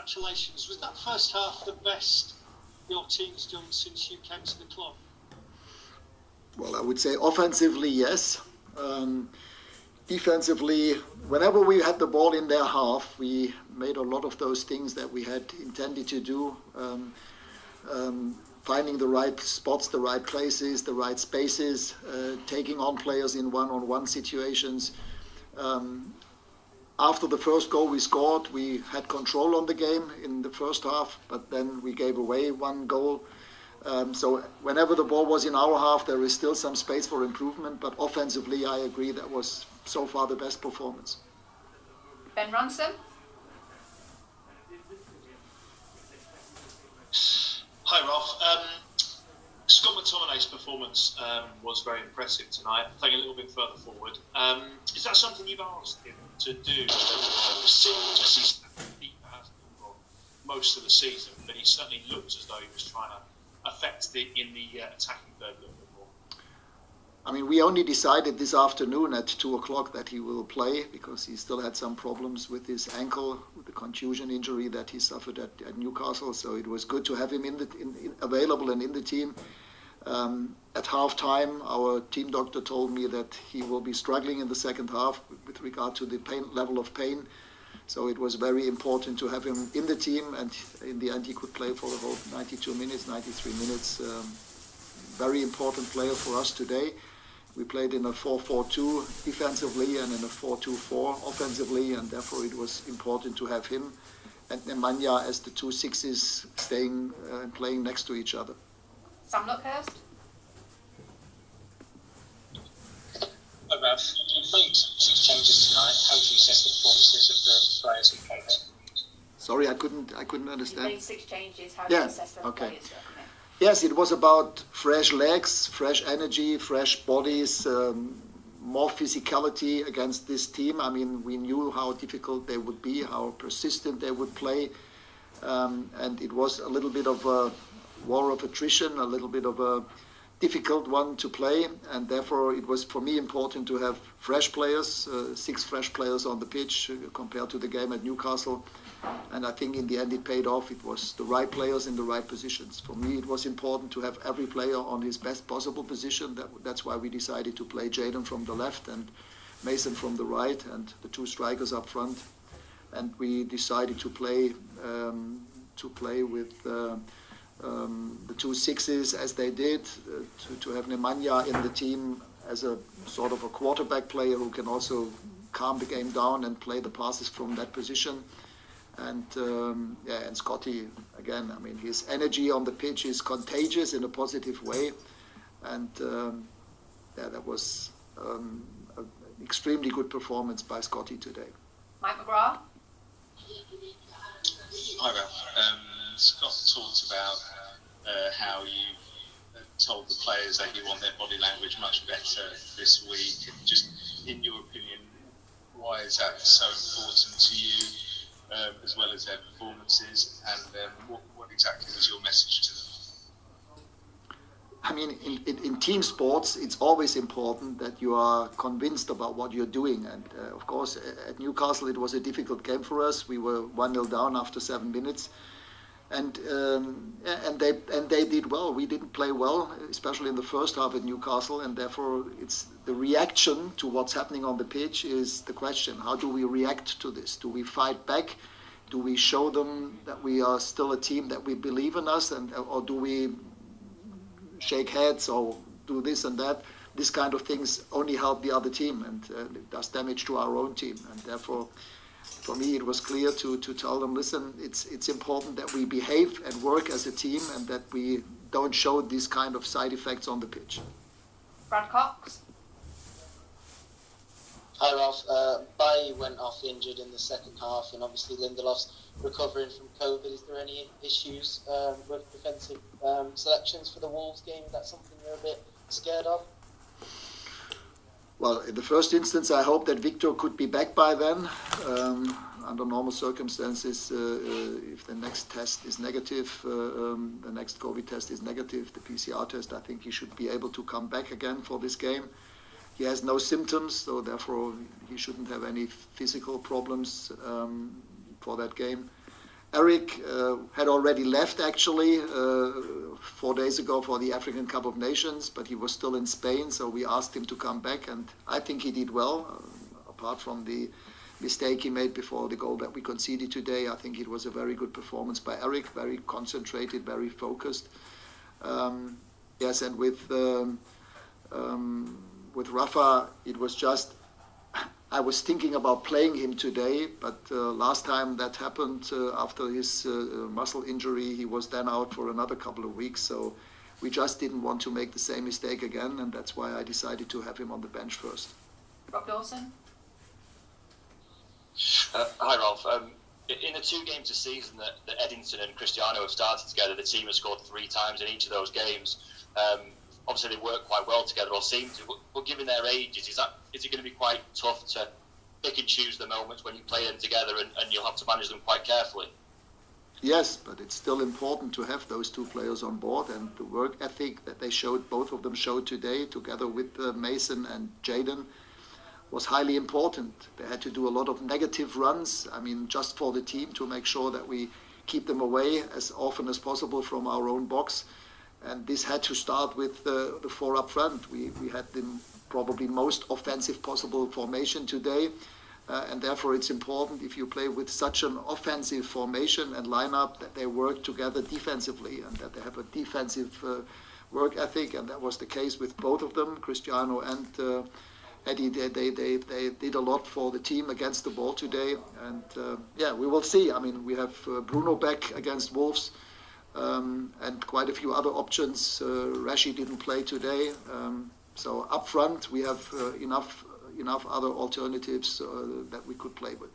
congratulations. Was that first half the best your team's done since you came to the club? Well, I would say offensively, yes. Defensively, whenever we had the ball in their half, we made a lot of those things that we had intended to do. Finding the right spots, the right places, the right spaces, taking on players in one-on-one situations. After the first goal we scored, we had control on the game in the first half, but then we gave away one goal. So whenever the ball was in our half, there is still some space for improvement, but offensively, I agree that was so far the best performance. Ben Ransom? Hi, Ralph. Scott McTominay's performance was very impressive tonight. Playing a little bit further forward. Is that something you've asked him to do? He's for most of the season, but he certainly looked as though he was trying to affect in the attacking third a little bit more. I mean, we only decided this afternoon at 2 o'clock that he will play because he still had some problems with his ankle, with the contusion injury that he suffered at Newcastle. So it was good to have him available and in the team. At half-time, our team doctor told me that he will be struggling in the second half with regard to the level of pain. So it was very important to have him in the team, and in the end he could play for the whole 92 minutes, 93 minutes. Very important player for us today. We played in a 4-4-2 defensively and in a 4-2-4 offensively, and therefore it was important to have him and Nemanja as the two sixes staying and playing next to each other. Sam Luckhurst? Hi, Ralph. You played 6 changes tonight. How do you assess the performances of the players who played it? Sorry, I couldn't understand. You made 6 changes. How do you assess the players who come in? Yes, it was about fresh legs, fresh energy, fresh bodies, more physicality against this team. I mean, we knew how difficult they would be, how persistent they would play. And it was a little bit of a war of attrition, a little bit of a difficult one to play. And therefore, it was for me important to have fresh players, 6 fresh players on the pitch compared to the game at Newcastle. And I think in the end it paid off. It was the right players in the right positions. For me, it was important to have every player on his best possible position. That's why we decided to play Jadon from the left and Mason from the right and the 2 strikers up front. And we decided to play with the 2 sixes as they did, to have Nemanja in the team as a sort of a quarterback player who can also calm the game down and play the passes from that position. And and Scotty, again, I mean, his energy on the pitch is contagious in a positive way. And that was an extremely good performance by Scotty today. Mike McGrath? Hi, Ralph. Scott talked about how you told the players that you want their body language much better this week. And just in your opinion, why is that so important to you? As well as their performances, and what exactly was your message to them? I mean, in team sports, it's always important that you are convinced about what you're doing. And of course, at Newcastle, it was a difficult game for us. We were 1-0 down after 7 minutes, and they did well. We didn't play well, especially in the first half at Newcastle, and therefore it's the reaction to what's happening on the pitch is the question. How do we react to this? Do we fight back? Do we show them that we are still a team, that we believe in us, or do we shake heads or do this and that? This kind of things only help the other team, and it does damage to our own team. And therefore, for me, it was clear to tell them, listen, it's important that we behave and work as a team and that we don't show these kind of side effects on the pitch. Brad Cox? Hi, Ralph. Bailly went off injured in the second half, and obviously Lindelof's recovering from COVID. Is there any issues with defensive selections for the Wolves game? Is that something you're a bit scared of? Well, in the first instance, I hope that Victor could be back by then. Under normal circumstances, if the next test is negative, the next COVID test is negative, the PCR test, I think he should be able to come back again for this game. He has no symptoms, so therefore he shouldn't have any physical problems for that game. Eric had already left actually 4 days ago for the African Cup of Nations, but he was still in Spain, so we asked him to come back, and I think he did well. Apart from the mistake he made before the goal that we conceded today, I think it was a very good performance by Eric, very concentrated, very focused. Yes, and with Rafa, it was just, I was thinking about playing him today, but last time that happened after his muscle injury, he was then out for another couple of weeks. So we just didn't want to make the same mistake again, and that's why I decided to have him on the bench first. Rob Dawson? Hi, Rolf. In the 2 games this season that Eddington and Cristiano have started together, the team has scored 3 times in each of those games. Obviously, they work quite well together, or seem to. But given their ages, is it going to be quite tough to pick and choose the moments when you play them together, and you'll have to manage them quite carefully? Yes, but it's still important to have those 2 players on board, and the work ethic that they showed, both of them showed today, together with Mason and Jadon, was highly important. They had to do a lot of negative runs, I mean, just for the team, to make sure that we keep them away as often as possible from our own box. And this had to start with the 4 up front. We had the probably most offensive possible formation today. And therefore it's important, if you play with such an offensive formation and lineup, that they work together defensively and that they have a defensive work ethic. And that was the case with both of them, Cristiano and Eddie. They did a lot for the team against the ball today. And yeah, we will see. I mean, we have Bruno back against Wolves. And quite a few other options. Rashi didn't play today, so up front we have enough other alternatives that we could play with.